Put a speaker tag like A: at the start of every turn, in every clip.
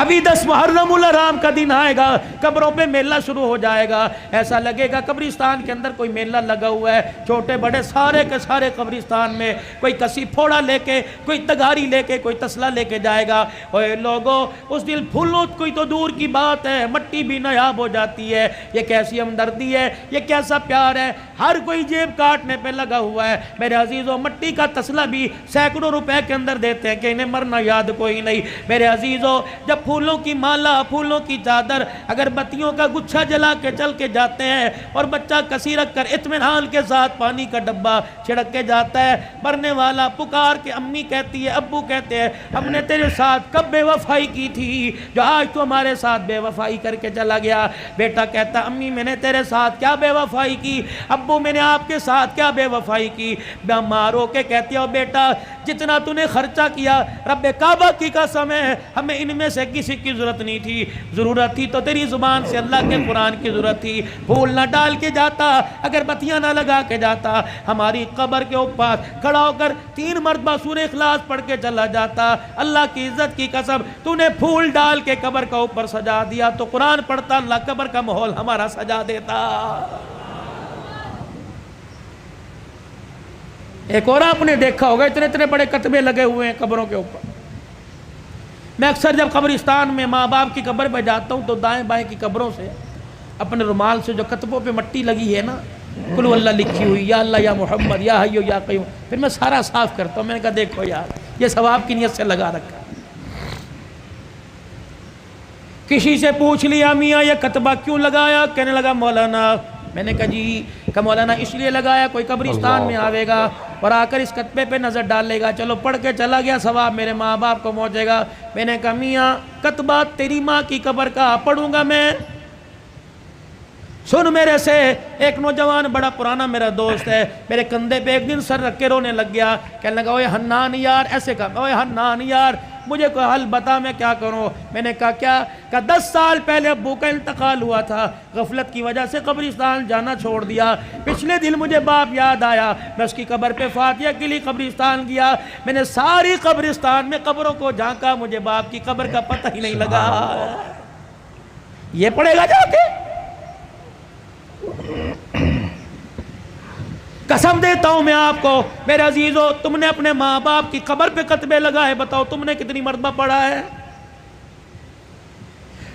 A: ابھی 10 محرم الحرام کا دن آئے گا، قبروں پہ میلہ شروع ہو جائے گا، ایسا لگے گا قبرستان کے اندر کوئی میلہ لگا ہوا ہے، چھوٹے بڑے سارے کے سارے قبرستان میں کوئی کسی پھوڑا لے کے، کوئی تگاری لے کے، کوئی تسلا لے کے جائے گا۔ اوے لوگوں، اس دل پھولوں کوئی تو دور کی بات ہے، مٹی بھی نایاب ہو جاتی ہے۔ یہ کیسی ہمدردی ہے، یہ کیسا پیار ہے، ہر کوئی جیب کاٹنے پہ لگا ہوا ہے۔ میرے عزیزوں، مٹی کا تسلا بھی سینکڑوں روپے کے اندر دیتے ہیں کہ انہیں مرنا یاد کوئی نہیں۔ میرے عزیزوں، جب پھولوں کی مالا، پھولوں کی چادر، اگر بتیوں کا گچھا جلا کے چل کے جاتے ہیں اور بچہ کسی رکھ کر اطمینان کے ساتھ پانی کا ڈبہ چھڑک کے جاتا ہے، مرنے والا پکار کے امی کہتی ہے، ابو کہتے ہیں ہم نے تیرے ساتھ کب بے وفائی کی تھی جو آج تو ہمارے ساتھ بے وفائی کر کے چلا گیا۔ بیٹا کہتا امی میں نے تیرے ساتھ کیا بے وفائی کی، ابو میں نے آپ کے ساتھ کیا بے وفائی کی۔ ماں رو کے کہتی ہے بیٹا جتنا تو نے خرچہ کیا رب کعبہ کی قسم ہے ہمیں ان میں سے کسی کی ضرورت نہیں تھی، ضرورت تھی تو تیری زبان سے اللہ کے قرآن کی ضرورت تھی۔ پھول نہ ڈال کے جاتا، اگر بتیاں نہ لگا کے جاتا، ہماری قبر کے اوپر کھڑا ہو کر 3 مرتبہ سورہ اخلاص پڑھ کے چلا جاتا۔ اللہ کی عزت کی قسم تو نے پھول ڈال کے قبر کا اوپر سجا دیا، تو قرآن پڑھتا اللہ قبر کا ماحول ہمارا سجا دیتا۔ ایک اور آپ نے دیکھا ہوگا اتنے اتنے بڑے کتبے لگے ہوئے ہیں قبروں کے اوپر۔ میں اکثر جب قبرستان میں ماں باپ کی قبر پہ جاتا ہوں تو دائیں بائیں کی قبروں سے اپنے رومال سے جو کتبوں پہ مٹی لگی ہے نا، قل ہو اللہ لکھی ہوئی، یا اللہ یا محمد یا حی یا قیوم، پھر میں سارا صاف کرتا ہوں۔ میں نے کہا دیکھو یار یہ ثواب کی نیت سے لگا رکھا۔ کسی سے پوچھ لیا میاں یہ کتبہ کیوں لگایا، کہنے لگا مولانا، میں نے کہا جی کہ مولانا اس لیے لگایا کوئی قبرستان میں آوے گا اور آ کر اس کتبے پہ نظر ڈال لے گا، چلو پڑھ کے چلا گیا ثواب میرے ماں باپ کو پہنچے گا۔ میں نے کہا میاں کتبہ تیری ماں کی قبر کا پڑھوں گا میں؟ سن میرے سے، ایک نوجوان بڑا پرانا میرا دوست ہے، میرے کندھے پہ ایک دن سر رکھ کے رونے لگ گیا، کہنے لگا اوے حنان یار، ایسے کہا اوے حنان یار مجھے کوئی حل بتا میں کیا کروں۔ میں نے کہا کیا؟ کہ 10 سال پہلے ابو کا انتقال ہوا تھا، غفلت کی وجہ سے قبرستان جانا چھوڑ دیا، پچھلے دن مجھے باپ یاد آیا، میں اس کی قبر پہ فاتحہ کے لیے قبرستان گیا، میں نے ساری قبرستان میں قبروں کو جھانکا، مجھے باپ کی قبر کا پتہ ہی نہیں لگا۔ یہ پڑھے گا جا کے؟ قسم دیتا ہوں میں آپ کو میرے عزیزو، تم نے اپنے ماں باپ کی قبر پہ کتبے لگائے، بتاؤ تم نے کتنی مرتبہ پڑھا ہے؟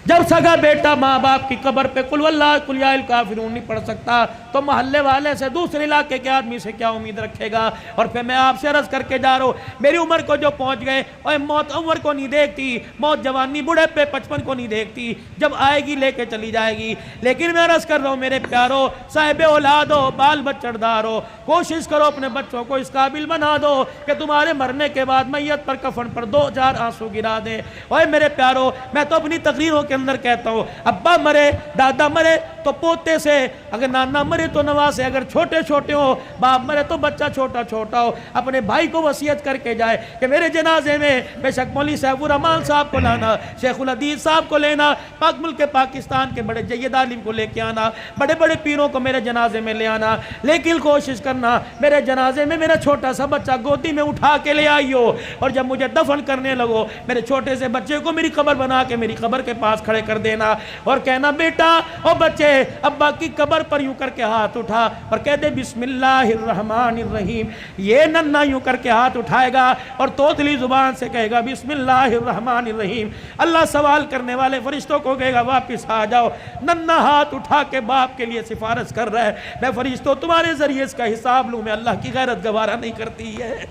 A: جب سگا بیٹا ماں باپ کی قبر پہ قل واللہ قل یا الکافرون نہیں پڑھ سکتا تو محلے والے سے، دوسرے علاقے کے آدمی سے کیا امید رکھے گا؟ اور پھر میں آپ سے عرض کر کے جا رہا ہوں، میری عمر کو جو پہنچ گئے، اور موت عمر کو نہیں دیکھتی، موت جوانی بڑھے پہ 55 کو نہیں دیکھتی، جب آئے گی لے کے چلی جائے گی۔ لیکن میں عرض کر رہا ہوں میرے پیارو، صاحب اولاد ہو، بال بچڑ دار ہو، کوشش کرو اپنے بچوں کو اس قابل بنا دو کہ تمہارے مرنے کے بعد میت پر کفن پر 2-4 آنسو گرا دیں۔ اوے میرے پیارو، میں تو اپنی تقریروں کے اندر کہتا ہوں، ابا مرے، دادا مرے تو پوتے سے، اگر نانا مرے تو نوا سے، اگر چھوٹے چھوٹے ہو، باپ مرے تو بچہ چھوٹا چھوٹا ہو، اپنے بھائی کو وصیت کر کے جائے کہ میرے جنازے میں بے شک مولوی سیف الرحمان صاحب کو لانا، شیخ الحدیث صاحب کو لینا، پاک ملک پاکستان کے بڑے جید عالم کو لے کے آنا، بڑے بڑے پیروں کو میرے جنازے میں لے آنا، لیکن کوشش کرنا میرے جنازے میں میرا چھوٹا سا بچہ گودی میں اٹھا کے لے آئیو، اور جب مجھے دفن کرنے لگو میرے چھوٹے سے بچے کو میری قبر بنا کے میری قبر کے پاس کھڑے کر دینا، اور کہنا بیٹا او بچے ابا کی قبر پر یوں کر کے ہاتھ اٹھا اور کہہ دے بسم اللہ الرحمن الرحیم۔ یہ ننھا یوں کر کے ہاتھ اٹھائے گا اور توتلی زبان سے کہے گا بسم اللہ الرحمن الرحیم۔ اللہ سوال کرنے والے فرشتوں کو کہے گا واپس آ جاؤ۔ ننھا ہاتھ اٹھا کے باپ کے لیے سفارش کر رہا ہے، میں فرشتوں تمہارے ذریعے اس کا حساب لوں، میں اللہ کی غیرت گوارا نہیں کرتی ہے۔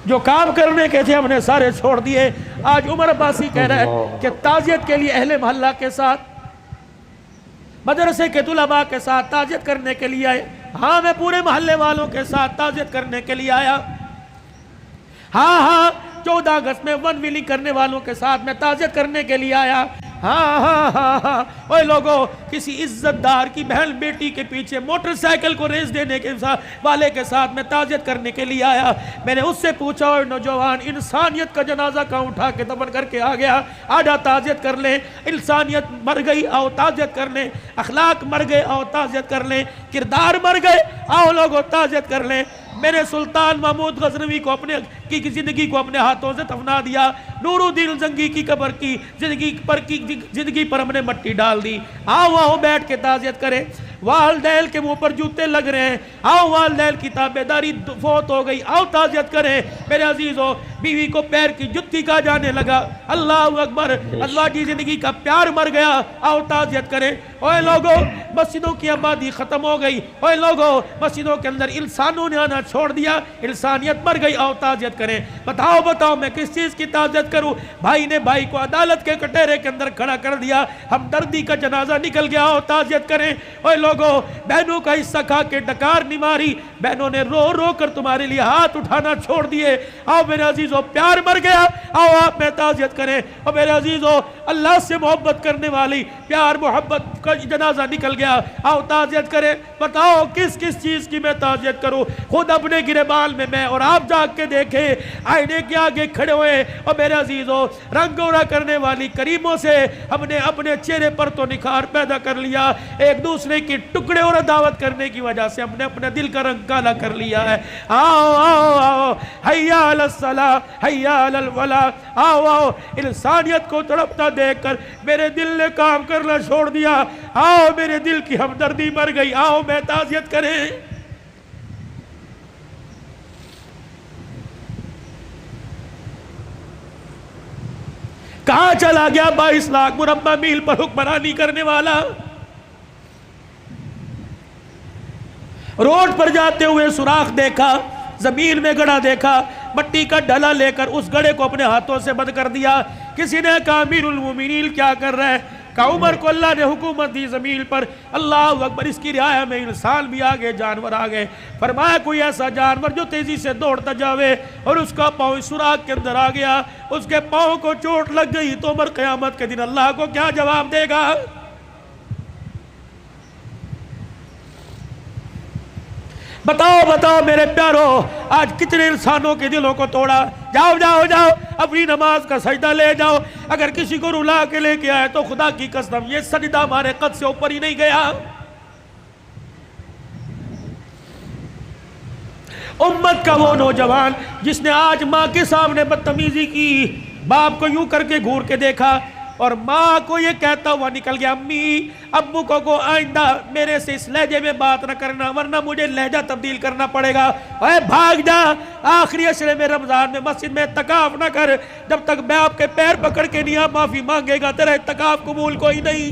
A: جو کام کرنے کے تھے ہم نے سارے چھوڑ دیے۔ آج عمر عباسی کہہ رہا ہے کہ تعزیت کے لیے اہل محلہ کے ساتھ، مدرسے کے طلباء کے ساتھ تعزیت کرنے کے لیے آئے۔ ہاں میں پورے محلے والوں کے ساتھ تعزیت کرنے کے لیے آیا۔ ہاں 14 اگست میں ون ویلنگ کرنے والوں کے ساتھ میں تعزیت کرنے کے لیے آیا۔ ہاں اوے لوگوں، کسی عزت دار کی بہن بیٹی کے پیچھے موٹر سائیکل کو ریس دینے کے والے کے ساتھ میں تعزیت کرنے کے لیے آیا۔ میں نے اس سے پوچھا اور نوجوان انسانیت کا جنازہ کہاں اٹھا کے دفن کر کے آ گیا؟ آجا تعزیت کر لیں، انسانیت مر گئی آؤ تعزیت کر لیں، اخلاق مر گئے آؤ تعزیت کر لیں، کردار مر گئے آؤ لوگوں تعزیت کر لیں۔ میرے سلطان محمود غزنوی کو کی زندگی کو اپنے ہاتھوں سے دفنا دیا، نور الدین زنگی کی قبر کی زندگی پر ہم نے مٹی ڈال دی۔ آؤ بیٹھ کے تعزیت کریں۔ والدین کے منہ پر جوتے لگ رہے ہیں، آؤ والدین کی تابعداری فوت ہو گئی، آؤ تعزیت کریں۔ میرے عزیزو، بیوی کو پیر کی جتی کہا جانے لگا، اللہ اکبر، ازواجی زندگی کا پیار مر گیا، آؤ تعزیت کریں۔ اوے لوگو، مسجدوں کی آبادی ختم ہو گئی، اوے لوگو، مسجدوں کے اندر انسانوں نے آنا چھوڑ دیا، انسانیت مر گئی، آؤ تعزیت کریں۔ بتاؤ میں کس چیز کی تعزیت کروں؟ بھائی نے بھائی کو عدالت کے کٹہرے کے اندر کھڑا کر دیا، ہمدردی کا جنازہ نکل گیا، آؤ تعزیت کریں۔ اوے لوگو، بہنوں کا حصہ کھا کے ڈکار نہیں ماری، بہنوں نے رو رو کر تمہارے لیے ہاتھ اٹھانا چھوڑ دیے، آؤ میرے عزیزو، پیار مر گیا، آؤ آپ میں تعزیت کریں۔ اور میرے عزیزو، اللہ سے محبت کرنے والی پیار محبت کا جنازہ نکل گیا، آؤ تعزیت کریں۔ بتاؤ کس چیز کی میں تعزیت کروں؟ خود اپنے گریبان میں اور آپ جاگ کے دیکھیں، آئینے کے آگے کھڑے ہوئے، اور میرے عزیزو، رنگ گورا کرنے والی کریموں سے ہم نے اپنے چہرے پر تو نکھار پیدا کر لیا، ایک دوسرے کی ٹکڑے اور دعوت کرنے کی وجہ سے ہم نے اپنے دل کا رنگ کالا کر لیا ہے۔ آؤ حیا علی الصلاۃ، حیا علی الفلاح، آؤ انسانیت کو تڑپتا دیکھ کر میرے دل نے کام کرنا چھوڑ دیا، آؤ میرے دل کی ہمدردی مر گئی، آؤ میں تعزیت کریں۔ کہاں چلا گیا 22 لاکھ مربع میل پر حکمرانی کرنے والا؟ روڈ پر جاتے ہوئے سوراخ دیکھا، زمین میں گڑھا دیکھا، مٹی کا ڈلا لے کر اس گڑھے کو اپنے ہاتھوں سے بند کر دیا۔ کسی نے کہا امیر المومنین کیا کر رہے ہیں؟ کہا عمر کو اللہ نے حکومت دی زمین پر، اللہ اکبر، اس کی رعایا میں انسان بھی آگے، جانور آگے۔ فرمایا کوئی ایسا جانور جو تیزی سے دوڑتا جاوے اور اس کا پاؤں سوراخ کے اندر آ گیا، اس کے پاؤں کو چوٹ لگ گئی، تو عمر قیامت کے دن اللہ کو کیا جواب دے گا؟ بتاؤ میرے پیارو، آج کتنے انسانوں کے دلوں کو توڑا۔ جاؤ اپنی نماز کا سجدہ لے جاؤ، اگر کسی کو رلا کے لے کے آئے تو خدا کی قسم یہ سجدہ ہمارے قد سے اوپر ہی نہیں گیا۔ امت کا وہ نوجوان جس نے آج ماں کے سامنے بدتمیزی کی، باپ کو یوں کر کے گھور کے دیکھا اور ماں کو یہ کہتا ہوا نکل گیا، امی ابو کو آئندہ میرے سے اس لہجے میں بات نہ کرنا ورنہ مجھے لہجہ تبدیل کرنا پڑے گا، اے بھاگ جا، آخری عشرے میں رمضان میں مسجد میں اعتکاف نہ کر، جب تک میں آپ کے پیر پکڑ کے نہیں معافی مانگے گا تیرا اعتکاف قبول کوئی نہیں۔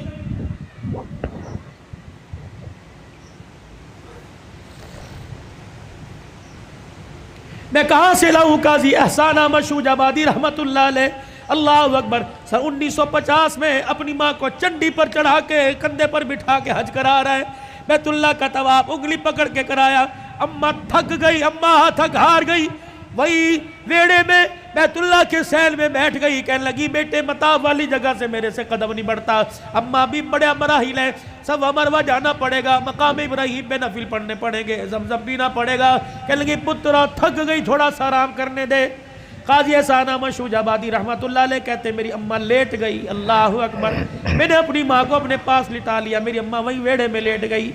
A: میں کہاں سے لاؤں قاضی احسان احمد شوج آبادی رحمت اللہ علیہ، اللہ اکبر، سن 1950 میں اپنی ماں کو چنڈی پر چڑھا کے کندھے پر بٹھا کے حج کرا رہا ہے، بیت اللہ کا طواف انگلی پکڑ کے کرایا، اماں تھک گئی، اماں تھک ہار گئی، وہی ویڑے میں بیت اللہ کے سیل میں بیٹھ گئی، کہنے لگی بیٹے مطاف والی جگہ سے میرے سے قدم نہیں بڑھتا، اماں بھی بڑے مراحل ہیں، سب مروہ جانا پڑے گا، مقام ابراہیم پہ نفل پڑھنے پڑیں گے، زمزم پینا پڑے گا، کہنے لگی پترا تھک گئی تھوڑا سا آرام کرنے دے۔ قاضی احسان احمد شوج آبادی رحمت اللہ علیہ کہتے میری اماں لیٹ گئی، اللہ اکبر، میں نے اپنی ماں کو اپنے پاس لٹا لیا، میری اماں وہی ویڑے میں لیٹ گئی،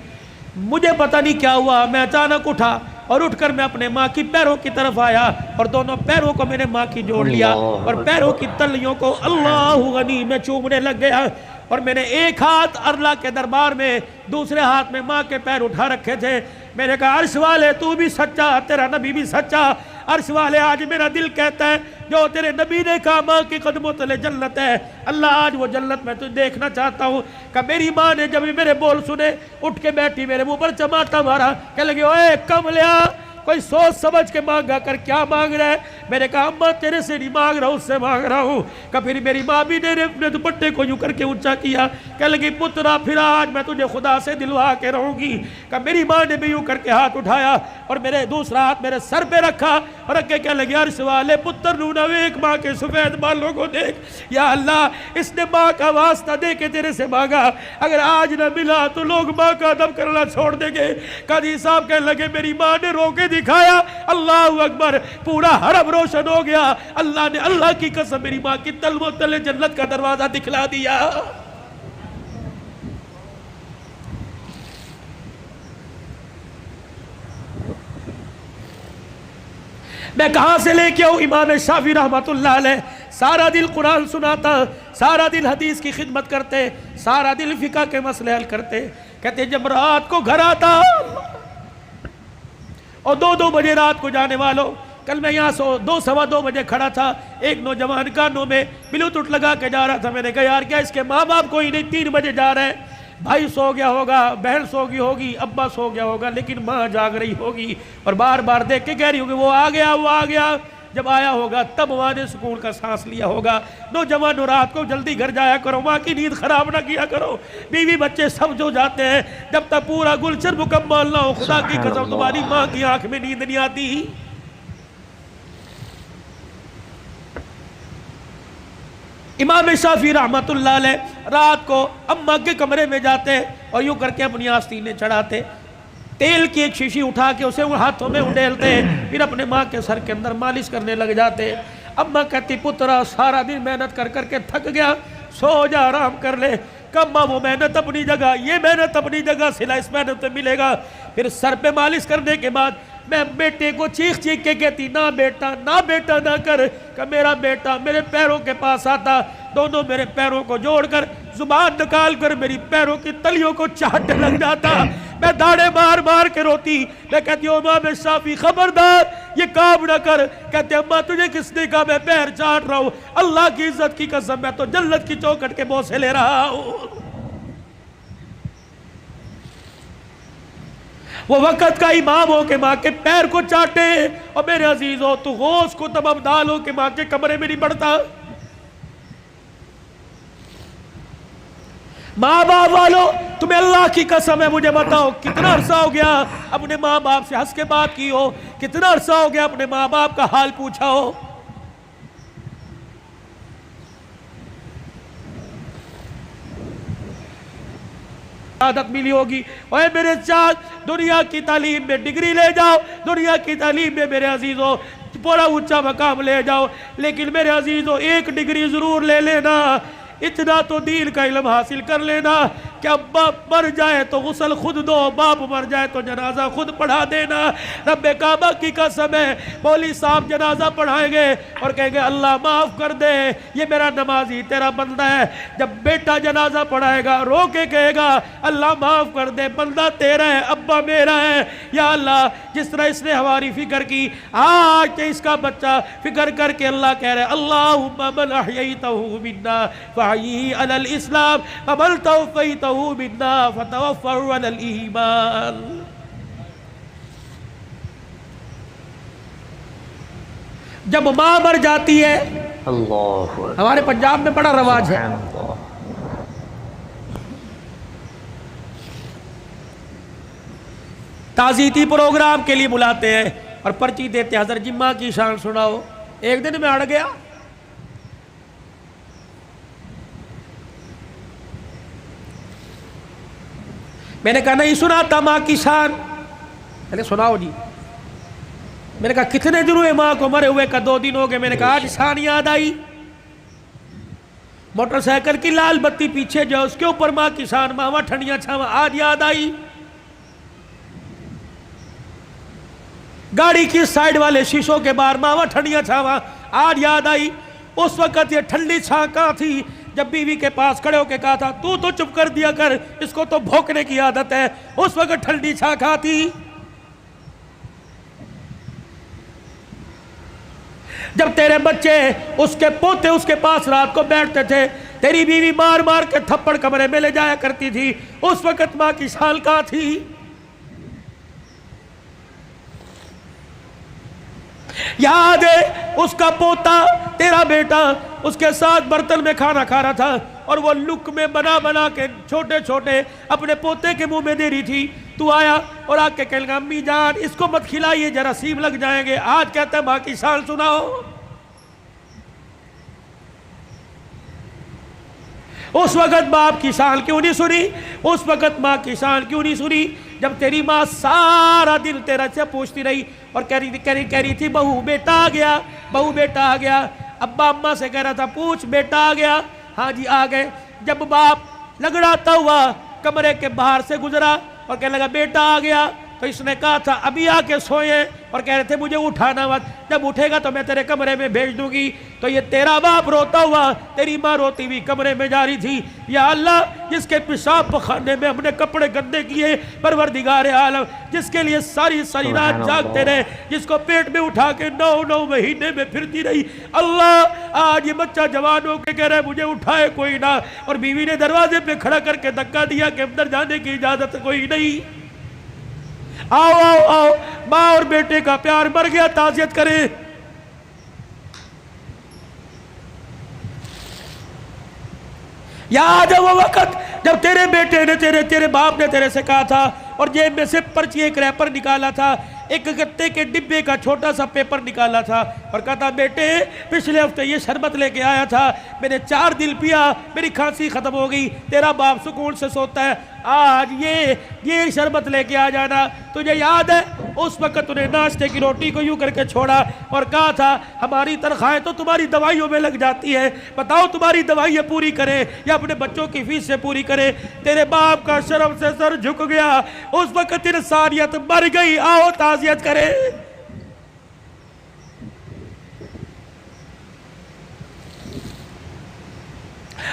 A: مجھے پتہ نہیں کیا ہوا، میں اچانک اٹھا اور اٹھ کر میں اپنے ماں کی پیروں کی طرف آیا اور دونوں پیروں کو میں نے ماں کی جوڑ لیا اور پیروں کی تلیوں کو اللہ غنی میں چومنے لگ گیا، اور میں نے ایک ہاتھ اللہ کے دربار میں، دوسرے ہاتھ میں ماں کے پیر اٹھا رکھے تھے، میں نے کہا عرش والے تو بھی سچا، تیرا نبی بھی سچا، عرش والے آج میرا دل کہتا ہے جو تیرے نبی نے کہا ماں کے قدموں تلے جنت ہے، اللہ آج وہ جنت میں تجھے دیکھنا چاہتا ہوں۔ کہ میری ماں نے جب میرے بول سنے اٹھ کے بیٹھی، میرے منہ پر چماٹا مارا، کہنے لگے اوے کملیا کوئی سوچ سمجھ کے مانگا کر، کیا مانگ رہا ہے؟ میں نے کہا اماں تیرے سے نہیں مانگ رہا ہوں، اس سے مانگ رہا ہوں۔ کہ پھر میری ماں بھی نے اپنے دوپٹے کو یوں کر کے اونچا کیا، کہنے لگی پترا پھر آج میں تجھے خدا سے دلوا کے رہوں گی۔ کہ میری ماں نے بھی یوں کر کے ہاتھ اٹھایا اور میرے دوسرا ہاتھ میرے سر پہ رکھا اور اگے کہنے لگی عرش والے پتر نونا ایک ماں کے سفید بالوں کو دیکھ، یا اللہ اس نے ماں کا واسطہ دے کے تیرے سے مانگا، اگر آج نہ ملا تو لوگ ماں کا ادب کرنا چھوڑ دیں گے۔ قاضی صاحب کہنے لگے میری ماں نے رو کے دکھایا، اللہ اکبر، پورا حرم روشن ہو گیا، اللہ نے اللہ کی قسم میری ماں کی تلووں تلے جنت کا دروازہ دکھلا دیا۔ میں کہاں سے لے کے آؤں؟ امام شافعی رحمۃ اللہ علیہ سارا دن قرآن سناتا، سارا دن حدیث کی خدمت کرتے، سارا دن فقہ کے مسئلے حل کرتے. کہتے جب رات کو گھر آتا اور 2 بجے رات کو جانے والوں، کل میں یہاں 2 بجے کھڑا تھا، ایک نوجوان کانوں میں بلوٹوتھ لگا کے جا رہا تھا. میں نے کہا یار کیا اس کے ماں باپ کوئی نہیں، 3 بجے جا رہے ہیں، بھائی سو گیا ہوگا، بہن سو گئی ہوگی، ابا سو گیا ہوگا، لیکن ماں جاگ رہی ہوگی اور بار بار دیکھ کے کہہ رہی ہوگی وہ آ گیا، وہ آ گیا. جب آیا ہوگا تب وہاں نے سکون کا سانس لیا ہوگا. نوجوانوں رات کو جلدی گھر جایا کرو، ماں کی نیند خراب نہ کیا کرو. بیوی بچے سب جو جاتے ہیں، جب تک پورا گلشن مکمل نہ ہو، خدا کی قسم تمہاری ماں کی آنکھ میں نیند نہیں آتی. امام شافعی رحمت اللہ علیہ رات کو اماں کے کمرے میں جاتے اور یوں کر کے اپنی آستینیں چڑھاتے، تیل کی ایک شیشی اٹھا کے اسے ہاتھوں میں اڈیلتے، پھر اپنے ماں کے سر کے اندر مالش کرنے لگ جاتے. اماں کہتی پترا سارا دن محنت کر کر کے تھک گیا، سو جا آرام کر لے. کما وہ محنت اپنی جگہ، یہ محنت اپنی جگہ، صلہ اس محنت میں ملے گا. پھر سر پہ مالش کرنے کے بعد میں بیٹے کو چیخ چیخ کے کہتی نہ بیٹا نہ کر، کہ میرا بیٹا میرے پیروں کے پاس آتا، دونوں میرے پیروں کو جوڑ کر زبان نکال کر میری پیروں کی تلیوں کو چاٹنے لگ جاتا. میں داڑے مار مار کے روتی. میں کہتی ہوں امام شافعی خبردار یہ کام نہ کر. کہتے اماں تجھے کس نے کہا میں پیر چاٹ رہا ہوں؟ اللہ کی عزت کی قسم میں تو جنت کی چوکھٹ کے بوسے لے رہا ہوں. وہ وقت کا امام ہو کہ ماں کے پیر کو چاٹے، اور میرے عزیزوں تو غوث کو تب ابدال ہو کہ ماں کے کمرے میں نہیں بڑھتا. ماں باپ والوں تمہیں اللہ کی قسم ہے مجھے بتاؤ کتنا عرصہ ہو گیا اپنے ماں باپ سے ہنس کے بات کی ہو؟ کتنا عرصہ ہو گیا اپنے ماں باپ کا حال پوچھا ہو؟ عادت ملی ہوگی اوے میرے چاچ دنیا کی تعلیم میں ڈگری لے جاؤ، دنیا کی تعلیم میں میرے عزیزوں بڑا اونچا مقام لے جاؤ، لیکن میرے عزیزوں ایک ڈگری ضرور لے لینا، اتنا تو دین کا علم حاصل کر لینا کہ اب باپ مر جائے تو غسل خود دو، باپ مر جائے تو جنازہ خود پڑھا دینا. رب کعبہ کی قسم ہے مولوی صاحب جنازہ پڑھائیں گے اور کہیں گے اللہ معاف کر دے یہ میرا نمازی تیرا بندہ ہے. جب بیٹا جنازہ پڑھائے گا رو کے کہے گا اللہ معاف کر دے بندہ تیرا ہے ابا میرا ہے. یا اللہ جس طرح اس نے ہماری فکر کی آج کہ اس کا بچہ فکر کر کے اللہ کہہ رہے اللہم من احییتہ منا فحیی علی الاسلام ومن توفیتہ منا فتوفہ علی الایمان. جب ماں مر جاتی ہے ہمارے پنجاب میں بڑا رواج ہے، تعزیتی پروگرام کے لیے بلاتے ہیں اور پرچی دیتے ہیں حضرت جمعہ کی شان سناؤ. ایک دن میں اڑ گیا، میں نے کہا نہیں سناتا ماں کی شان. پہلے سناؤ جی. میں نے کہا کتنے دن ہوئے ماں کو مرے ہوئے؟ کا 2 دن ہو گئے. میں نے کہا آج شان یاد آئی. موٹر سائیکل کی لال بتی پیچھے جو اس کے اوپر ماں کی شان، ماما ٹھنڈیاں چھاواں، آج یاد آئی. گاڑی کی سائیڈ والے شیشوں کے باہر ماما ٹھنڈیاں چھاواں، آج یاد آئی. اس وقت یہ ٹھنڈی چھاں کہاں تھی جب بیوی کے پاس کھڑے ہو کے کہا تھا تو چپ کر دیا کر، اس کو تو بھونکنے کی عادت ہے. اس وقت ٹھنڈی چھاں کہاں تھی؟ جب تیرے بچے اس کے پوتے اس کے پاس رات کو بیٹھتے تھے، تیری بیوی مار مار کے تھپڑ کمرے میں لے جایا کرتی تھی، اس وقت ماں کی شان کہاں تھی؟ یاد ہے اس کا پوتا تیرا بیٹا اس کے ساتھ برتن میں کھانا کھا رہا تھا اور وہ لک میں بنا بنا کے چھوٹے چھوٹے اپنے پوتے کے منہ میں دے رہی تھی. تو آیا اور آ کے کہنے لگا امی جان اس کو مت کھلائیے جراثیم لگ جائیں گے. آج کہتا ہے ماں کی شان سناؤ. اس وقت باپ کی شان کیوں نہیں سنی؟ اس وقت ماں کی شان کیوں نہیں سنی؟ جب تیری ماں سارا دن تیرا سے پوچھتی رہی اور کہہ رہی تھی بہو بیٹا آ گیا، بہو بیٹا آ گیا. ابا اماں سے کہہ رہا تھا پوچھ بیٹا آ گیا؟ ہاں جی آ گئے. جب باپ لگڑاتا ہوا کمرے کے باہر سے گزرا اور کہنے لگا بیٹا آ گیا، تو اس نے کہا تھا ابھی آ کے سوئے اور کہہ رہے تھے مجھے اٹھانا مت، جب اٹھے گا تو میں تیرے کمرے میں بھیج دوں گی۔ تو یہ تیرا باپ روتا ہوا، تیری ماں روتی ہوئی کمرے میں جا رہی تھی، یا اللہ جس کے پیشاب پخانے میں ہم نے کپڑے گندے کیے، پروردگار عالم جس کے لیے ساری ساری رات جاگتے رہے، جس کو پیٹ میں اٹھا کے 9 مہینے میں پھرتی رہی، اللہ آج یہ بچہ جوان ہو کے کہہ رہے مجھے اٹھائے کوئی نہ، اور بیوی نے دروازے پہ کھڑا کر کے دھکا دیا کہ اندر جانے کی اجازت کوئی نہیں۔ آؤ آؤ آؤ، ماں اور بیٹے کا پیار مر گیا، تعزیت کریں۔ یاد ہے وہ وقت جب تیرے بیٹے نے تیرے باپ نے تیرے سے کہا تھا اور جیب میں سے پرچی ایک ریپر نکالا تھا، ایک گتے کے ڈبے کا چھوٹا سا پیپر نکالا تھا اور کہا تھا بیٹے پچھلے ہفتے یہ شربت لے کے آیا تھا، میں نے 4 دن پیا، میری کھانسی ختم ہو گئی، تیرا باپ سکون سے سوتا ہے، آج یہ شربت لے کے آ جانا۔ تجھے یاد ہے اس وقت انہیں ناشتے کی روٹی کو یوں کر کے چھوڑا اور کہا تھا ہماری تنخواہیں تو تمہاری دوائیوں میں لگ جاتی ہے، بتاؤ تمہاری دوائیاں پوری کریں یا اپنے بچوں کی فیس سے پوری کریں۔ تیرے باپ کا شرم سے سر جھک گیا، اس وقت انسانیت مر گئی، آؤ تعزیت کریں۔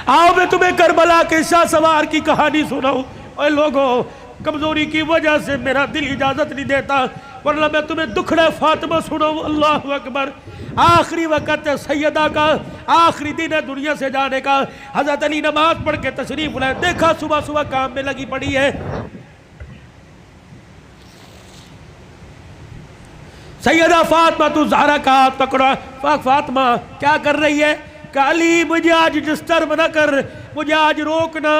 A: آؤ میں تمہیں کربلا کے شاہ سوار کی کہانی سناؤں۔ اے لوگو کمزوری کی وجہ سے میرا دل اجازت نہیں دیتا، ورنہ میں تمہیں دکھڑے فاطمہ سناؤں۔ اللہ اکبر، آخری وقت ہے سیدہ کا، آخری دن ہے دنیا سے جانے کا۔ حضرت علی نماز پڑھ کے تشریف لائے، دیکھا صبح صبح کام میں لگی پڑی ہے۔ سیدہ فاطمہ تو زہرا کا ہاتھ پکڑا، فاطمہ کیا کر رہی ہے؟ کہ علی مجھے آج ڈسٹرب نہ کر، مجھے آج روکنا،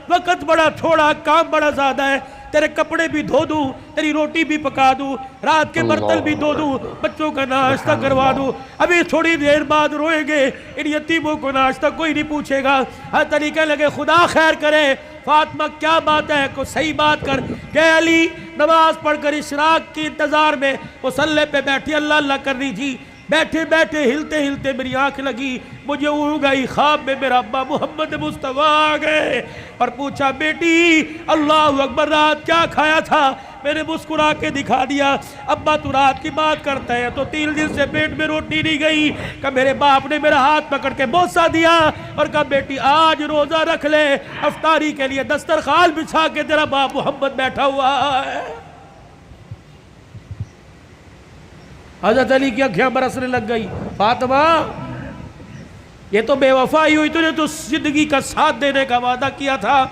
A: وقت بڑا تھوڑا، کام بڑا زیادہ ہے، تیرے کپڑے بھی دھو دوں، تیری روٹی بھی پکا دوں، رات کے برتن بھی دھو دوں، بچوں کا ناشتہ کروا دوں، ابھی تھوڑی دیر بعد روئیں گے، ان یتیموں کو ناشتہ کوئی نہیں پوچھے گا۔ ہر طریقے لگے خدا خیر کرے، فاطمہ کیا بات ہے، کوئی صحیح بات کر۔ کہ علی نماز پڑھ کر اشراق کی انتظار میں مصلی پہ بیٹھی اللہ اللہ کر رہی تھی، بیٹھے بیٹھے ہلتے ہلتے میری آنکھ لگی، مجھے اونگ آئی، خواب میں میرا ابا محمد مصطفیٰ آ گئے اور پوچھا بیٹی اللہ اکبر رات کیا کھایا تھا؟ میں نے مسکرا کے دکھا دیا، ابا تو رات کی بات کرتا ہے تو 3 دن سے پیٹ میں روٹی نہیں گئی۔ کہ میرے باپ نے میرا ہاتھ پکڑ کے بوسہ دیا اور کہا بیٹی آج روزہ رکھ لے، افطاری کے لیے دسترخوان بچھا کے تیرا باپ محمد بیٹھا ہوا ہے۔ حضرت علی کی آنکھیں برسنے لگ گئی، فاطمہ یہ تو بے وفائی ہوئی، تو نے تو زندگی کا ساتھ دینے کا وعدہ کیا تھا،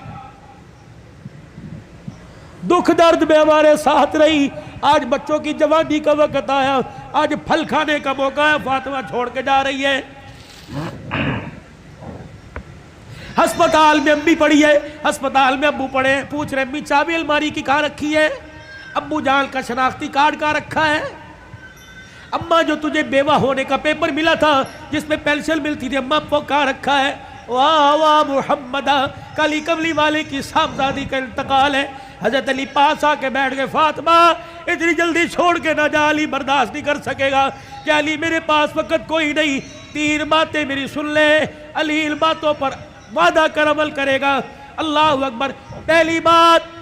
A: دکھ درد میں ہمارے ساتھ رہی، آج بچوں کی جوانی کا وقت آیا، آج پھل کھانے کا موقع ہے، فاطمہ چھوڑ کے جا رہی ہے۔ ہسپتال میں امی پڑی ہے، ہسپتال میں ابو پڑے، پوچھ رہے امی چابی الماری کی کہاں رکھی ہے؟ ابو جان کا شناختی کارڈ کہاں رکھا ہے؟ اماں جو تجھے بیوہ ہونے کا پیپر ملا تھا جس میں پینشن ملتی تھی اماں وہ کہاں رکھا ہے؟ واہ واہ محمدہ، کالی کملی والے کی صاحبزادی کا انتقال ہے۔ حضرت علی پاس آ کے بیٹھ گئے، فاطمہ اتنی جلدی چھوڑ کے نہ جا، علی برداشت نہیں کر سکے گا۔ کہ علی میرے پاس وقت کوئی نہیں، 3 باتیں میری سن لے، علی ان باتوں پر وعدہ کر عمل کرے گا۔ اللہ اکبر، پہلی بات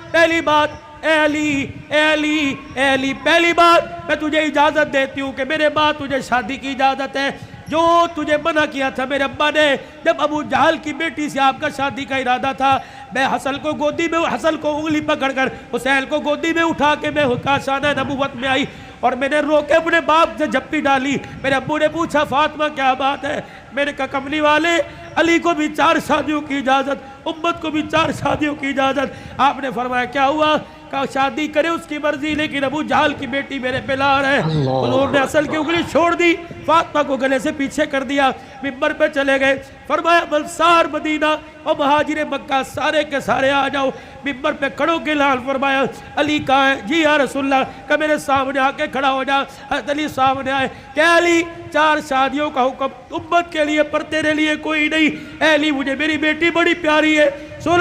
A: اے علی، پہلی بات میں تجھے اجازت دیتی ہوں کہ میرے بعد تجھے شادی کی اجازت ہے، جو تجھے منع کیا تھا میرے ابا نے جب ابو جہل کی بیٹی سے آپ کا شادی کا ارادہ تھا، میں حسن کو گودی میں، حسن کو انگلی پکڑ کر حسین کو گودی میں اٹھا کے میں کاشانہ نبوت میں آئی اور میں نے رو کے اپنے باپ سے جھپٹی ڈالی۔ میرے ابو نے پوچھا فاطمہ کیا بات ہے؟ میں نے کہا کملی والے علی کو بھی 4 شادیوں کی اجازت، امت کو بھی 4 شادیوں کی اجازت۔ آپ نے فرمایا کیا ہوا؟ کہا شادی کرے اس کی مرضی، لیکن ابو جہل کی بیٹی میرے پہ لار ہے۔ حضور نے اصل کی انگلی چھوڑ دی، فاطمہ کو گلے سے پیچھے کر دیا، منبر پہ چلے گئے، فرمایا انصار مدینہ اور مہاجر مکہ سارے کے سارے آ جاؤ۔ منبر پہ کھڑوں کے اعلان فرمایا علی کہاں ہے؟ جی یا رسول اللہ، کہ میرے سامنے آ کے کھڑا ہو جا۔ حضرت علی سامنے آئے کہ علی 4 شادیوں کا حکم امت کے لیے پر تیرے لیے کوئی نہیں۔ اے علی مجھے میری بیٹی بڑی پیاری ہے، سن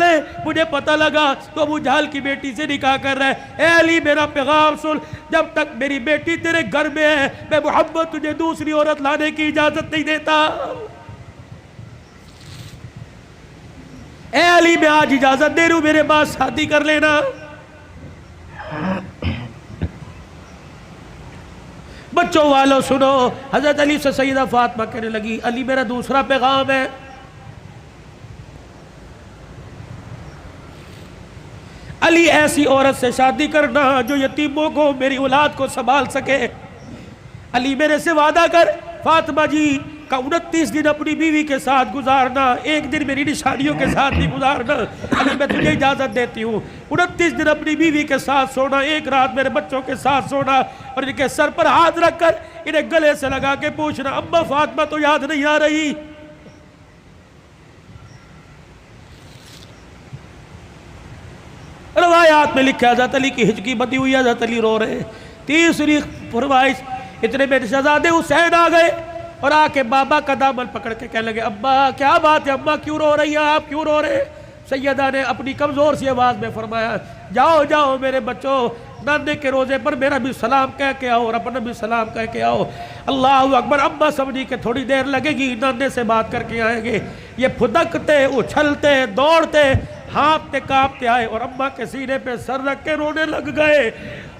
A: لے مجھے پتہ لگا تو ابو جہل کی بیٹی سے نکاح کر رہا ہے۔ اے علی میرا پیغام سن، جب تک میری بیٹی تیرے گھر میں ہے میں محمد تجھے دوسری عورت لانے کی اجازت نہیں دیتا۔ اے علی میں آج اجازت دے رہا ہوں، میرے بعد شادی کر لینا۔ بچوں والوں سنو، حضرت علی سے سیدہ فاطمہ کہنے لگی علی میرا دوسرا پیغام ہے، علی ایسی عورت سے شادی کرنا جو یتیموں کو، میری اولاد کو سنبھال سکے۔ علی میرے سے وعدہ کر فاطمہ جی کا 29 دن اپنی بیوی کے ساتھ گزارنا، ایک دن میری نشانیوں کے ساتھ بھی گزارنا۔ علی میں تجھے اجازت دیتی ہوں، 29 دن اپنی بیوی کے ساتھ سونا، ایک رات میرے بچوں کے ساتھ سونا، اور ان کے سر پر ہاتھ رکھ کر انہیں گلے سے لگا کے پوچھنا اماں فاطمہ تو یاد نہیں آ رہی؟ روایات میں لکھا حضرت علی کی ہچکی بندی ہوئی، حضرت علی رو رہے۔ تیسری فرمائش، اتنے میں شہزادے حسین آ گئے اور آ کے بابا کا دامن پکڑ کے کہنے لگے ابا کیا بات ہے، اماں کیوں رو رہی ہیں، آپ کیوں رو رہے؟ سیدہ نے اپنی کمزور سی آواز میں فرمایا جاؤ جاؤ میرے بچوں، نانے کے روزے پر میرا بھی سلام کہہ کے آؤ اور اپنا بھی سلام کہہ کے آؤ۔ اللہ اکبر۔ اماں سمجھی کہ تھوڑی دیر لگے گی، نانے سے بات کر کے آئیں گے۔ یہ پھدکتے اچھلتے دوڑتے ہانپتے کانپتے آئے اور اماں کے سینے پہ سر رکھ کے رونے لگ گئے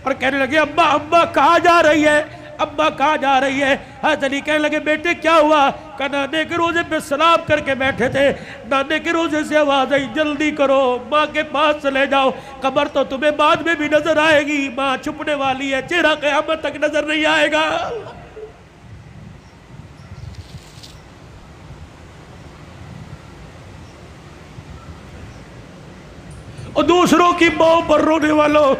A: اور کہنے لگے اماں اماں کہاں جا رہی ہے، اماں کہاں جا رہی ہے؟ حضرت علی کہنے لگے بیٹے کیا ہوا؟ کہ نانے کے روزے پہ سلام کر کے بیٹھے تھے، نانے کے روزے سے آواز آئی جلدی کرو ماں کے پاس چلے جاؤ، قبر تو تمہیں بعد میں بھی نظر آئے گی، ماں چھپنے والی ہے، چہرہ قیامت تک نظر نہیں آئے گا۔ اور دوسروں کی ماں پر رونے والوں،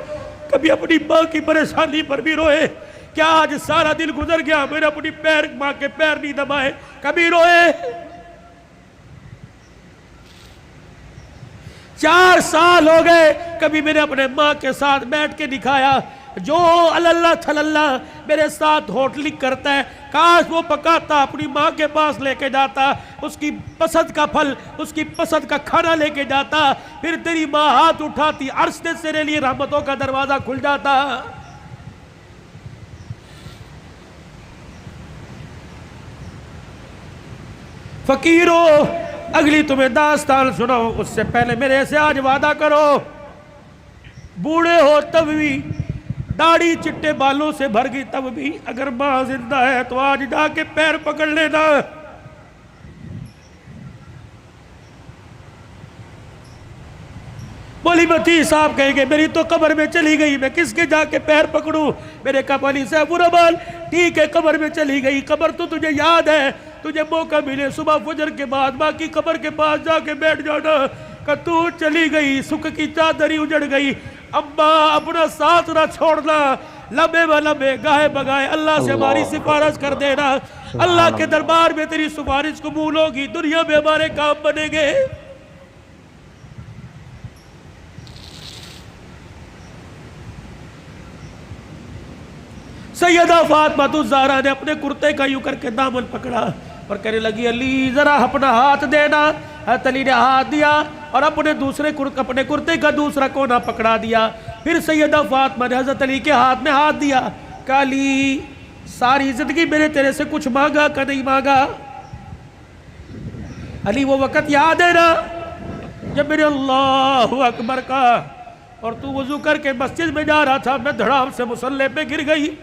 A: کبھی اپنی ماں کی پریشانی پر بھی روئے۔ کیا آج سارا دن گزر گیا میں نے اپنی ماں کے پیر نہیں دبائے؟ کبھی روئے؟ 4 سال ہو گئے کبھی میں نے اپنے ماں کے ساتھ بیٹھ کے دکھایا؟ جو اللہ تھلاللہ میرے ساتھ ہوٹلنگ کرتا ہے کاش وہ پکاتا اپنی ماں کے پاس لے کے جاتا، اس کی پسند کا پھل، اس کی پسند کا کھانا لے کے جاتا، پھر تیری ماں ہاتھ اٹھاتی، عرش سے تیرے لیے رحمتوں کا دروازہ کھل جاتا۔ فقیرو اگلی تمہیں داستان سناؤ اس سے پہلے میرے سے آج وعدہ کرو، بوڑھے ہو تب بھی، داڑھی چٹے بالوں سے بھر گئی تب بھی، اگر ماں زندہ ہے تو آج جا کے پیر پکڑ لینا۔ بولی بتی صاحب کہیں گے میری تو قبر میں چلی گئی، میں کس کے جا کے پیر پکڑوں؟ میرے کہا علی صاحب برابر ٹھیک ہے، قبر میں چلی گئی، قبر تو تجھے یاد ہے، تجھے موقع ملے صبح فجر کے بعد ماں کی قبر کے پاس جا کے بیٹھ جانا۔ کہ تو چلی گئی، سکھ کی چادری اجڑ گئی، اماں اپنا ساتھ نہ چھوڑنا، لمبے و لمبے گاہے بگائے اللہ سے ہماری سفارش کر دینا، اللہ کے دربار میں تیری سفارش قبول ہوگی، دنیا میں ہمارے کام بنیں گے۔ سیدہ فاطمہ الزہرا نے اپنے کرتے کا یوں کر کے دامن پکڑا اور کہنے لگی علی ذرا اپنا ہاتھ دینا۔ حضرت علی نے ہاتھ دیا اور اپنے کرتے کا دوسرا کونا پکڑا دیا۔ پھر سیدہ فاطمہ نے حضرت علی کے ہاتھ میں ہاتھ دیا، کہا علی ساری زندگی میں نے تیرے سے کچھ مانگا کہ نہیں مانگا؟ علی وہ وقت یاد ہے نا جب میرے اللہ اکبر کا اور تو وضو کر کے مسجد میں جا رہا تھا، میں دھڑام سے مصلی پہ گر گئی،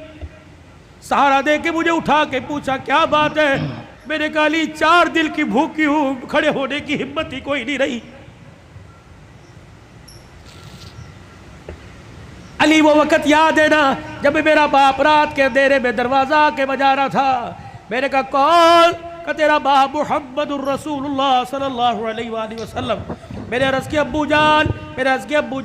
A: سہارا دے کے مجھے اٹھا کے پوچھا کیا بات ہے؟ میں نے کہا علی 4 دل کی بھوکی ہوں، کھڑے ہونے کی ہمت ہی کوئی نہیں رہی۔ علی وہ وقت یاد ہے نا جب میرا باپ رات کے اندھیرے میں دروازہ کے بجا رہا تھا، میں نے کہا کون؟ کہ تیرا باپ محمد الرسول اللہ صلی اللہ علیہ وآلہ وسلم۔ میں نے عرض کی ابو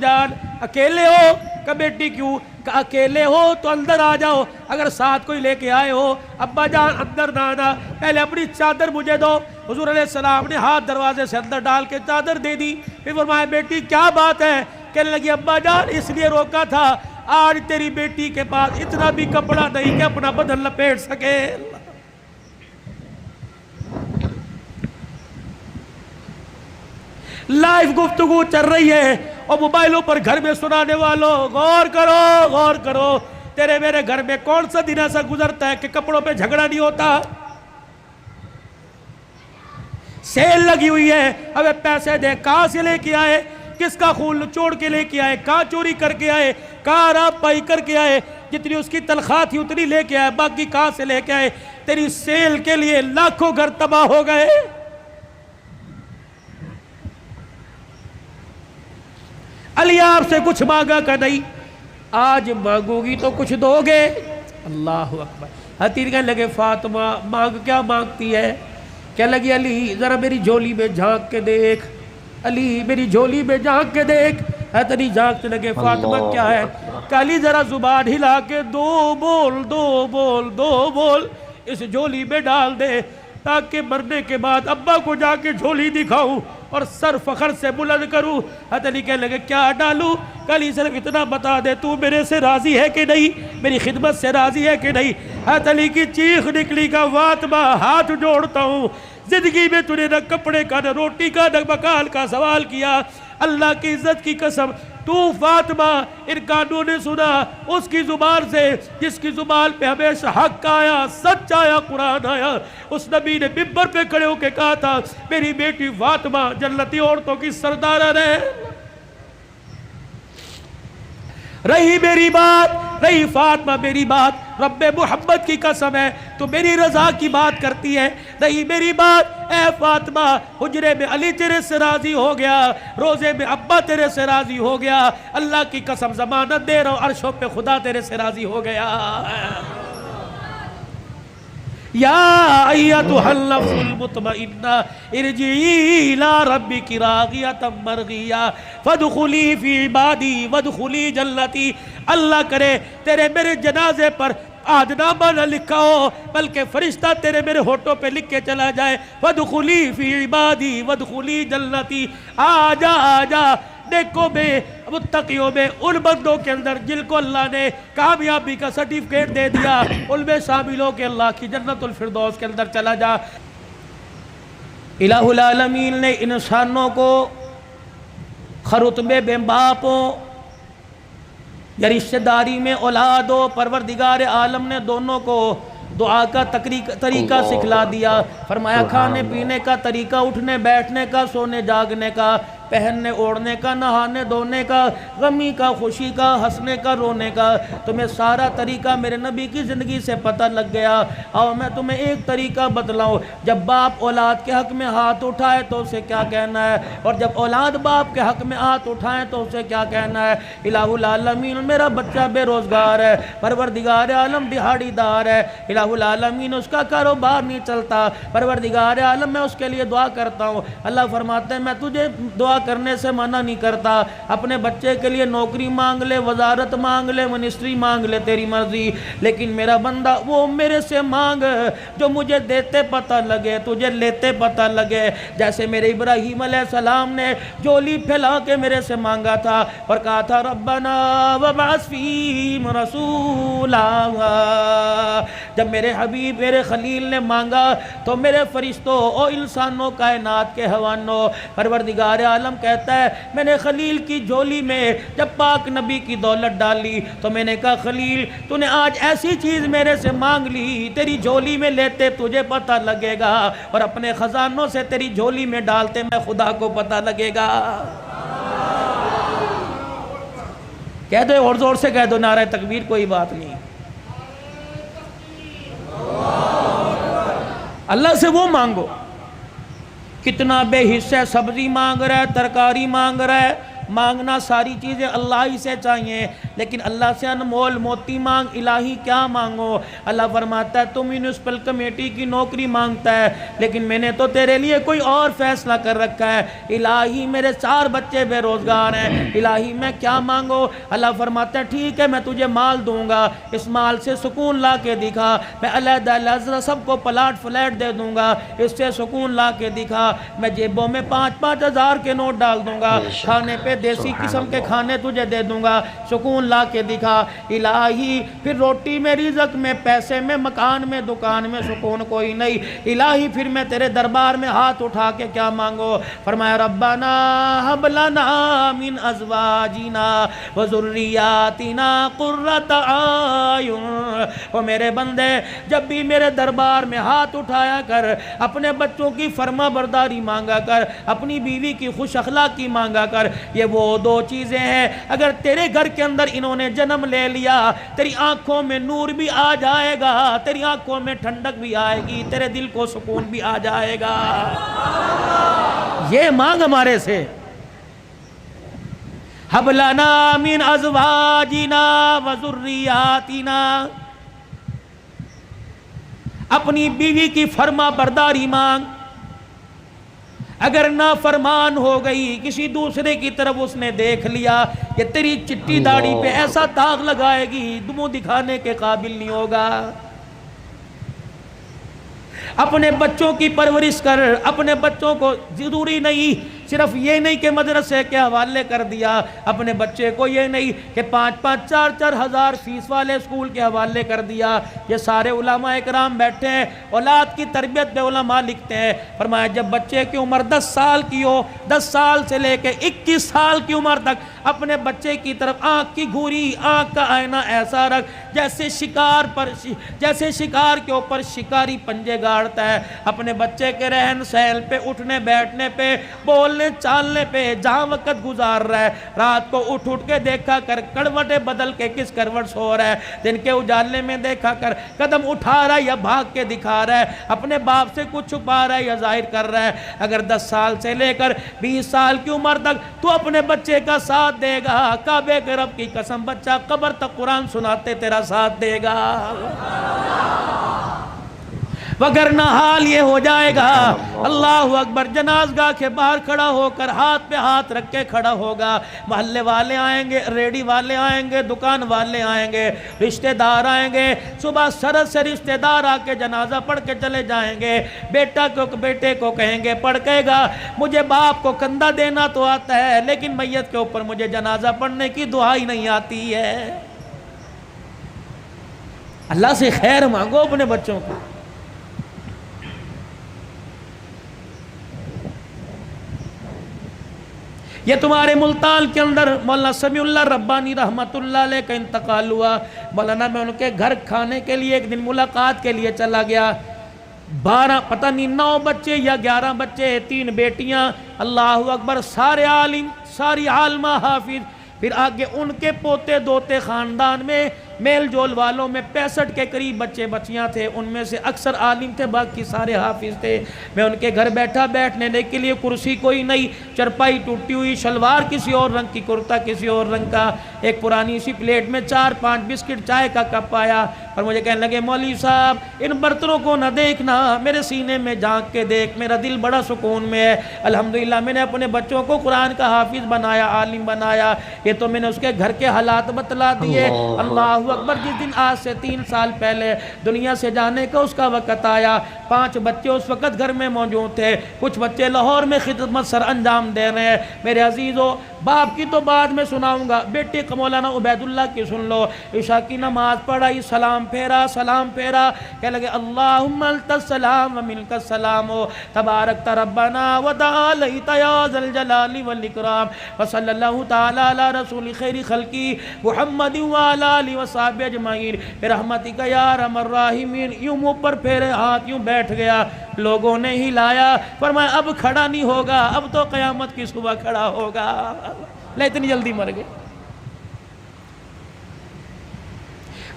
A: جان اکیلے ہو؟ کہ بیٹی کیوں؟ کہ اکیلے ہو تو اندر آ جاؤ، اگر ساتھ کوئی لے کے آئے ہو ابا جان اندر نہ آنا، پہلے اپنی چادر مجھے دو۔ حضور علیہ السلام نے ہاتھ دروازے سے اندر ڈال کے چادر دے دی، پھر فرمایا بیٹی کیا بات ہے؟ کہنے لگی ابا جان اس لیے روکا تھا، آج تیری بیٹی کے پاس اتنا بھی کپڑا نہیں کہ اپنا بدن لپیٹ سکے۔ لائیو گفتگو چل رہی ہے اور موبائلوں پر گھر میں سنانے والوں غور کرو، تیرے میرے گھر میں کون سا دن ایسا گزرتا ہے کہ کپڑوں پہ جھگڑا نہیں ہوتا؟ سیل لگی ہوئی ہے، ابے پیسے دے، کہاں سے لے کے آئے؟ کس کا خون چوڑ کے لے کے آئے؟ کہاں چوری کر کے آئے؟ کہاں راب پائی کر کے آئے؟ جتنی اس کی تنخواہ تھی اتنی لے کے آئے، باقی کہاں سے لے کے آئے؟ تیری سیل کے لیے لاکھوں گھر تباہ ہو گئے۔ علی آپ سے کچھ مانگا کہ نہیں؟ آج مانگو گی تو کچھ دو گے؟ اللہ اکبر۔ حتیر کہنے لگے فاطمہ مانگ کیا مانگتی ہے؟ کہنے لگی علی ذرا میری جھولی میں جھانک کے دیکھ، علی میری جھولی میں جھانک کے دیکھ۔ حضرت علی جھانکتے لگے، فاطمہ کیا ہے؟ کہ علی ذرا زبان ہلا کے دو بول اس جھولی میں ڈال دے، تاکہ مرنے کے بعد ابا کو جا کے جھولی دکھاؤں اور سر فخر سے بلند کروں۔ حضرت علی کہنے لگے کیا ڈالوں؟ کہ علی صرف اتنا بتا دے تو میرے سے راضی ہے کہ نہیں، میری خدمت سے راضی ہے کہ نہیں؟ حضرت علی کی چیخ نکلی کہ فاطمہ ہاتھ جوڑتا ہوں، زندگی میں تو نے نہ کپڑے کا، نہ روٹی کا، نہ مکان کا سوال کیا، اللہ کی عزت کی قسم تو فاطمہ ان کانوں نے سنا اس کی زبان سے جس کی زبان پہ ہمیشہ حق آیا، سچ آیا، قرآن آیا۔ اس نبی نے منبر پہ کھڑے ہو کے کہا تھا میری بیٹی فاطمہ جنتی عورتوں کی سردارہ ہے۔ رہی میری بات، رہی فاطمہ میری بات، رب محمد کی قسم ہے تو میری رضا کی بات کرتی ہے، رہی میری بات، اے فاطمہ حجرے میں علی تیرے سے راضی ہو گیا، روزے میں ابا تیرے سے راضی ہو گیا، اللہ کی قسم ضمانت دے رہا ہوں عرشوں پہ خدا تیرے سے راضی ہو گیا۔ یا ایتھا النفس المطمئنہ ارجعی الی ربک راضیۃ مرضیہ فادخلی فی عبادی وادخلی جنتی۔ اللہ کرے تیرے میرے جنازے پر آدنامہ نہ لکھا ہو بلکہ فرشتہ تیرے میرے ہونٹوں پہ لکھ کے چلا جائے، وادخلی فی عبادی وادخلی جنتی۔ آجا آجا نیکوں میں، متقیوں میں، ان بندوں کے اندر جن کو اللہ نے کامیابی کا سرٹیفکیٹ دے دیا ان میں شامل ہو کے اللہ کی جنت الفردوس کے اندر چلا جا۔ الہ العالمین نے انسانوں کو خرطبے بے باپ ہو یا رشتہ داری میں اولاد ہو، پروردگار عالم نے دونوں کو دعا کا طریقہ سکھلا دیا۔ فرمایا کھانے پینے کا طریقہ، اٹھنے بیٹھنے کا، سونے جاگنے کا، پہننے اوڑھنے کا، نہانے دھونے کا، غمی کا، خوشی کا، ہنسنے کا، رونے کا، تمہیں سارا طریقہ میرے نبی کی زندگی سے پتہ لگ گیا۔ اور میں تمہیں ایک طریقہ بتلاؤں، جب باپ اولاد کے حق میں ہاتھ اٹھائے تو اسے کیا کہنا ہے، اور جب اولاد باپ کے حق میں ہاتھ اٹھائیں تو اسے کیا کہنا ہے۔ الہ العالمین میرا بچہ بے روزگار ہے، پروردگار عالم دہاڑی دار ہے، الہ العالمین اس کا کاروبار نہیں چلتا، پروردگار عالم میں اس کے لیے دعا کرتا ہوں۔ اللہ فرماتے ہیں میں تجھے دعا کرنے سے منع نہیں کرتا، اپنے بچے کے لیے نوکری مانگ لے، وزارت مانگ لے، منسٹری مانگ لے، تیری مرضی، لیکن میرا بندہ وہ میرے سے مانگ جو مجھے دیتے پتہ لگے، تجھے لیتے پتہ لگے۔ جیسے میرے ابراہیم علیہ السلام نے جولی پھیلا کے میرے سے مانگا تھا اور کہا تھا ربنا وابعث فیہم رسولا، جب میرے حبیب میرے خلیل نے مانگا تو میرے فرشتوں اور انسانوں کائنات کے حوانوں پروردگار عالم کہتا ہے میں نے خلیل کی جھولی میں جب پاک نبی کی دولت ڈالی تو میں نے کہا خلیل تو نے آج ایسی چیز میرے سے مانگ لی، تیری جھولی میں لیتے تجھے پتہ لگے گا اور اپنے خزانوں سے تیری جھولی میں ڈالتے میں خدا کو پتہ لگے گا۔ کہہ دو اور زور سے کہہ دو نعرہ تکبیر، کوئی بات نہیں۔ اللہ سے وہ مانگو، کتنا بے حصہ سبزی مانگ رہا ہے، ترکاری مانگ رہا ہے، مانگنا ساری چیزیں اللہ ہی سے چاہیے، لیکن اللہ سے انمول موتی مانگ، الہی کیا مانگو؟ اللہ فرماتا ہے تم میونسپل کمیٹی کی نوکری مانگتا ہے لیکن میں نے تو تیرے لیے کوئی اور فیصلہ کر رکھا ہے، الہی میرے 4 بچے بے روزگار ہیں، الہی میں کیا مانگو؟ اللہ فرماتا ہے ٹھیک ہے میں تجھے مال دوں گا، اس مال سے سکون لا کے دکھا، میں علیحدہ علیحدہ سب کو پلاٹ فلیٹ دے دوں گا، اس سے سکون لا کے دکھا، میں جیبوں میں 5-5 ہزار کے نوٹ ڈال دوں گا، کھانے پہ دیسی قسم کے کھانے تجھے دے دوں گا، سکون لا کے دکھا۔ الہی پھر روٹی میں، رزق میں، پیسے میں، مکان میں، دکان میں سکون کوئی نہیں، الہی پھر میں تیرے دربار میں ہاتھ اٹھا کے کیا مانگو؟ فرمایا ربنا ہب لنا من ازواجنا وذریاتنا قرۃ اعین۔ او میرے بندے جب بھی میرے دربار میں ہاتھ اٹھایا کر، اپنے بچوں کی فرما برداری مانگا کر، اپنی بیوی کی خوش اخلاقی مانگا کر، یہ وہ 2 چیزیں ہیں اگر تیرے گھر کے اندر انہوں نے جنم لے لیا، تیری آنکھوں میں نور بھی آ جائے گا، تیری آنکھوں میں ٹھنڈک بھی آئے گی، تیرے دل کو سکون بھی آ جائے گا۔ یہ مانگ ہمارے سے، حب لنا من ازواجنا وذریاتنا، اپنی بیوی کی فرما برداری مانگ۔ اگر نافرمان ہو گئی، کسی دوسرے کی طرف اس نے دیکھ لیا، کہ تیری چٹی داڑھی پہ ایسا داغ لگائے گی منہ دکھانے کے قابل نہیں ہوگا۔ اپنے بچوں کی پرورش کر، اپنے بچوں کو ضروری نہیں صرف یہ نہیں کہ مدرسے کے حوالے کر دیا، اپنے بچے کو یہ نہیں کہ 5-5 4-4 ہزار فیس والے اسکول کے حوالے کر دیا۔ یہ سارے علماء اکرام بیٹھے ہیں، اولاد کی تربیت پہ علماء لکھتے ہیں، فرمایا جب بچے کی عمر 10 سال کی ہو، 10 سال سے لے کے 21 سال کی عمر تک اپنے بچے کی طرف آنکھ کی گھوری، آنکھ کا آئینہ ایسا رکھ جیسے شکار کے اوپر شکاری پنجے گاڑتا ہے۔ اپنے بچے کے رہن سہن پہ، اٹھنے بیٹھنے پہ، بولنے چالنے پہ، جہاں وقت گزار رہا ہے، رات کو اٹھ کے دیکھا کر کروٹیں بدل کے کس کروٹ سو رہا ہے، دن کے اجالے میں دیکھا کر قدم اٹھا رہا ہے یا بھاگ کے دکھا رہا ہے، اپنے باپ سے کچھ چھپا رہا ہے یا ظاہر کر رہا ہے۔ اگر 10 سال سے لے کر 20 سال کی عمر تک تو اپنے بچے کا ساتھ دے گا، کعبے کے رب کی قسم بچہ قبر تک قرآن سناتے تیرا ساتھ دے گا، وگرنہ حال یہ ہو جائے گا۔ اللہ اکبر، جنازگاہ کے باہر کھڑا ہو کر ہاتھ پہ ہاتھ رکھ کے کھڑا ہوگا، محلے والے آئیں گے، ریڈی والے آئیں گے، دکان والے آئیں گے، رشتہ دار آئیں گے، صبح سرد سے رشتہ دار آ کے جنازہ پڑھ کے چلے جائیں گے۔ بیٹے کو کہیں گے، پڑھ کہے گا مجھے باپ کو کندھا دینا تو آتا ہے لیکن میت کے اوپر مجھے جنازہ پڑھنے کی دعا ہی نہیں آتی ہے۔ اللہ سے خیر مانگو اپنے بچوں کو۔ یہ تمہارے ملتان کے اندر مولانا سمیع اللہ ربانی رحمت اللہ علیہ کا انتقال ہوا۔ مولانا میں ان کے گھر کھانے کے لیے ایک دن ملاقات کے لیے چلا گیا، 12 پتہ نہیں 9 بچے یا 11 بچے، 3 بیٹیاں، اللہ اکبر، سارے عالم، ساری عالمہ حافظ، پھر آگے ان کے پوتے دوتے، خاندان میں میل جول والوں میں 65 کے قریب بچے بچیاں تھے، ان میں سے اکثر عالم تھے، باقی سارے حافظ تھے۔ میں ان کے گھر بیٹھا، بیٹھنے کے لیے کرسی کوئی نہیں، چرپائی ٹوٹی ہوئی، شلوار کسی اور رنگ کی، کرتا کسی اور رنگ کا، ایک پرانی سی پلیٹ میں 4-5 بسکٹ، چائے کا کپ آیا اور مجھے کہنے لگے مولوی صاحب ان برتنوں کو نہ دیکھنا، میرے سینے میں جھانک کے دیکھ، میرا دل بڑا سکون میں ہے، الحمدللہ میں نے اپنے بچوں کو قرآن کا حافظ بنایا، عالم بنایا، یہ تو میں نے اس کے گھر کے حالات بتلا دیے۔ اللہ اکبر، جس دن آج سے 3 سال پہلے دنیا سے جانے کا اس کا وقت آیا، 5 بچے اس وقت گھر میں موجود تھے، کچھ بچے لاہور میں خدمت سر انجام دے رہے ہیں۔ میرے عزیزو، باپ کی تو بعد میں سناؤں گا، بیٹے مولانا عبید اللہ کی سن لو۔ عشاء کی نماز پڑھائی، سلام پھیرا، کہنے لگے اللہم انت السلام و منک السلام تبارک ربنا و تعالیت یا ذا الجلال والاکرام وصلی اللہ تعالی علی رسول خیر خلقی محمد وعلی آلہ وصحبہ اجمعین برحمتک یا ارحم الراحمین۔ یوں منہ پر پھیرے ہاتھ، یوں بیٹھ گیا، لوگوں نے ہلایا، فرمایا اب کھڑا نہیں ہوگا، اب تو قیامت کی صبح کھڑا ہوگا۔ لے اتنی جلدی مر گئے،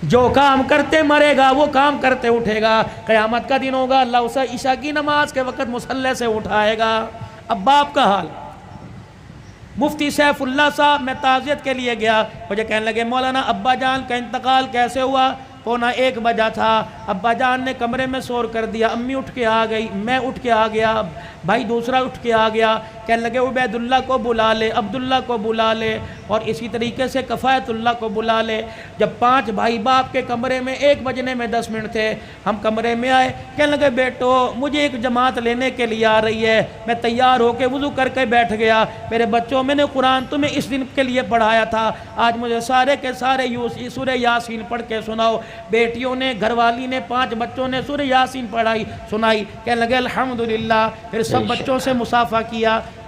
A: جو کام کرتے مرے گا وہ کام کرتے اٹھے گا، قیامت کا دن ہوگا، اللہ اسے عشاء کی نماز کے وقت مصلی سے اٹھائے گا۔ اب باپ کا حال، مفتی سیف اللہ صاحب، میں تعزیت کے لیے گیا، مجھے کہنے لگے مولانا ابا جان کا انتقال کیسے ہوا؟ 1:15 بجا تھا، ابا جان نے کمرے میں شور کر دیا، امی اٹھ کے آ گئی، میں اٹھ کے آ گیا، بھائی دوسرا اٹھ کے آ گیا، کہنے لگے عبید اللہ کو بلا لے، عبداللہ کو بلا لے، اور اسی طریقے سے کفایت اللہ کو بلا لے۔ جب 5 بھائی باپ کے کمرے میں 1 بجنے میں 10 منٹ تھے، ہم کمرے میں آئے، کہنے لگے بیٹو مجھے ایک جماعت لینے کے لیے آ رہی ہے۔ میں تیار ہو کے وضو کر کے بیٹھ گیا، میرے بچوں میں نے قرآن تمہیں اس دن کے لیے پڑھایا تھا، آج مجھے سارے کے سارے سورہ یاسین پڑھ کے سناؤ۔ بیٹیوں نے، گھر والی نے، 5 بچوں نے سورہ یاسین پڑھائی سنائی، کہنے لگے الحمدللہ۔ پھر سب بچوں سے مصافحہ کیا،